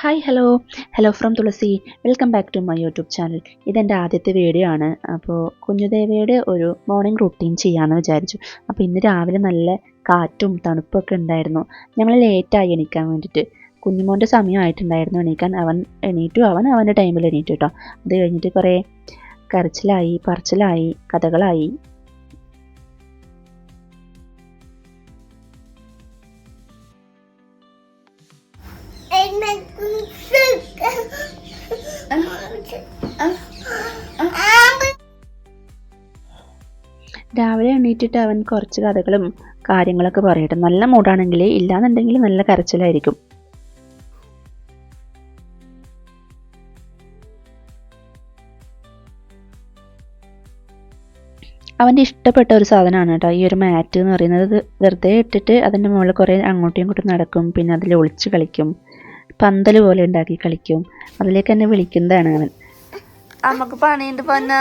Hi hello from Thulasi. Welcome back to my YouTube channel. ഇതെൻ്റെ ആദ്യത്തെ video ആണ്. അപ്പോൾ കുഞ്ഞുദേവയുടെ ഒരു മോർണിംഗ് റുട്ടീൻ ചെയ്യാമെന്ന് വിചാരിച്ചു. അപ്പോൾ ഇന്ന് രാവിലെ നല്ല കാറ്റും തണുപ്പൊക്കെ ഉണ്ടായിരുന്നു. ഞങ്ങൾ ലേറ്റായി എണീക്കാൻ വേണ്ടിയിട്ട്. കുഞ്ഞുമോൻ്റെ സമയമായിട്ടുണ്ടായിരുന്നു എണീക്കാൻ. അവൻ അവൻ്റെ ടൈമിൽ എണീറ്റു കേട്ടോ. അത് കഴിഞ്ഞിട്ട് കുറേ കരച്ചിലായി, പറച്ചിലായി, കഥകളായി. രാവിലെ എണീറ്റിട്ട് അവൻ കുറച്ച് കഥകളും കാര്യങ്ങളൊക്കെ പറയട്ടെ. നല്ല മൂടാണെങ്കിൽ, ഇല്ലാന്നുണ്ടെങ്കിൽ നല്ല കരച്ചിലായിരിക്കും. അവൻ്റെ ഇഷ്ടപ്പെട്ട ഒരു സാധനമാണ് കേട്ടോ ഈ ഒരു മാറ്റ് എന്ന് പറയുന്നത്. വെറുതെ ഇട്ടിട്ട് അതിൻ്റെ മുകളിൽ കുറേ അങ്ങോട്ടും ഇങ്ങോട്ടും നടക്കും. പിന്നെ അതിൽ ഒളിച്ച് കളിക്കും, പന്തൽ പോലെ ഉണ്ടാക്കി കളിക്കും. അതിലേക്ക് എന്നെ വിളിക്കുന്നതാണ് അവൻ. നമുക്ക് പണിയുണ്ട് പൊന്ന.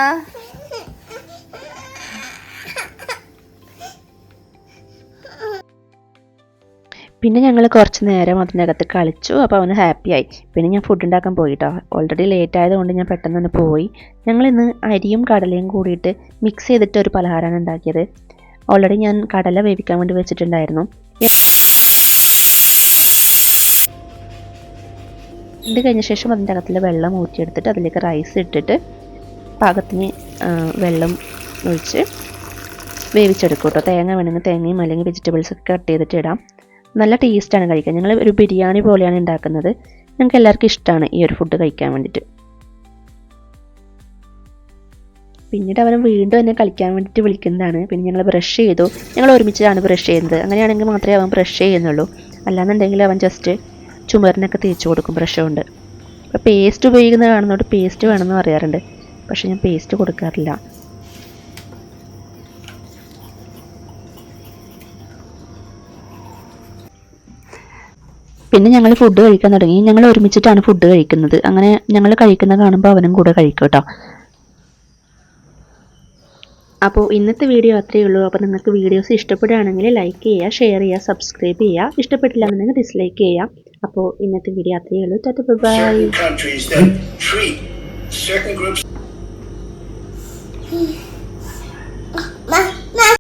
പിന്നെ ഞങ്ങൾ കുറച്ച് നേരം അതിൻ്റെ അകത്ത് കളിച്ചു. അപ്പോൾ അവന് ഹാപ്പിയായി. പിന്നെ ഞാൻ ഫുഡ് ഉണ്ടാക്കാൻ പോയിട്ടോ. ഓൾറെഡി ലേറ്റ് ആയതുകൊണ്ട് ഞാൻ പെട്ടെന്ന് തന്നെ പോയി. ഞങ്ങളിന്ന് അരിയും കടലയും കൂടിയിട്ട് മിക്സ് ചെയ്തിട്ട് ഒരു പലഹാരമാണ് ഉണ്ടാക്കിയത്. ഓൾറെഡി ഞാൻ കടല വേവിക്കാൻ വേണ്ടി വെച്ചിട്ടുണ്ടായിരുന്നു. ഇത് കഴിഞ്ഞ ശേഷം അതിൻ്റെ അകത്തുള്ള വെള്ളം ഊറ്റിയെടുത്തിട്ട് അതിലേക്ക് റൈസ് ഇട്ടിട്ട് പാകത്തിന് വെള്ളം ഒഴിച്ച് വേവിച്ചെടുക്കും കേട്ടോ. തേങ്ങ വേണമെങ്കിൽ തേങ്ങയും അല്ലെങ്കിൽ വെജിറ്റബിൾസ് ഒക്കെ കട്ട് ചെയ്തിട്ട് ഇടാം. നല്ല ടേസ്റ്റാണ് കഴിക്കാൻ. ഞങ്ങൾ ഒരു ബിരിയാണി പോലെയാണ് ഉണ്ടാക്കുന്നത്. ഞങ്ങൾക്ക് എല്ലാവർക്കും ഇഷ്ടമാണ് ഈ ഒരു ഫുഡ് കഴിക്കാൻ വേണ്ടിയിട്ട്. പിന്നീട് അവൻ വീണ്ടും എന്നെ കളിക്കാൻ വേണ്ടിയിട്ട് വിളിക്കുന്നതാണ്. പിന്നെ ഞങ്ങൾ ബ്രഷ് ചെയ്തു. ഞങ്ങൾ ഒരുമിച്ചാണ് ബ്രഷ് ചെയ്യുന്നത്. അങ്ങനെയാണെങ്കിൽ മാത്രമേ അവൻ ബ്രഷ് ചെയ്യുന്നുള്ളൂ. അല്ലാന്നുണ്ടെങ്കിൽ അവൻ ജസ്റ്റ് ചുമരിനൊക്കെ തേച്ച് കൊടുക്കും ബ്രഷ് കൊണ്ട്. അപ്പോൾ പേസ്റ്റ് ഉപയോഗിക്കുന്നത് കാണുന്നതുകൊണ്ട് പേസ്റ്റ് വേണമെന്ന് പറയാറുണ്ട്. പക്ഷേ ഞാൻ പേസ്റ്റ് കൊടുക്കാറില്ല. പിന്നെ ഞങ്ങൾ ഫുഡ് കഴിക്കാൻ തുടങ്ങി. ഞങ്ങൾ ഒരുമിച്ചിട്ടാണ് ഫുഡ് കഴിക്കുന്നത്. അങ്ങനെ ഞങ്ങൾ കഴിക്കുന്നത് കാണുമ്പോൾ അവനും കൂടെ കഴിക്കും കേട്ടോ. അപ്പോൾ ഇന്നത്തെ വീഡിയോ അത്രയേ ഉള്ളൂ. അപ്പോൾ നിങ്ങൾക്ക് വീഡിയോസ് ഇഷ്ടപ്പെടുകയാണെങ്കിൽ ലൈക്ക് ചെയ്യുക, ഷെയർ ചെയ്യുക, സബ്സ്ക്രൈബ് ചെയ്യുക. ഇഷ്ടപ്പെട്ടില്ല എന്നുണ്ടെങ്കിൽ ഡിസ്ലൈക്ക് ചെയ്യുക. അപ്പോൾ ഇന്നത്തെ വീഡിയോ അത്രയേ ഉള്ളൂ. ടാറ്റ ബൈ.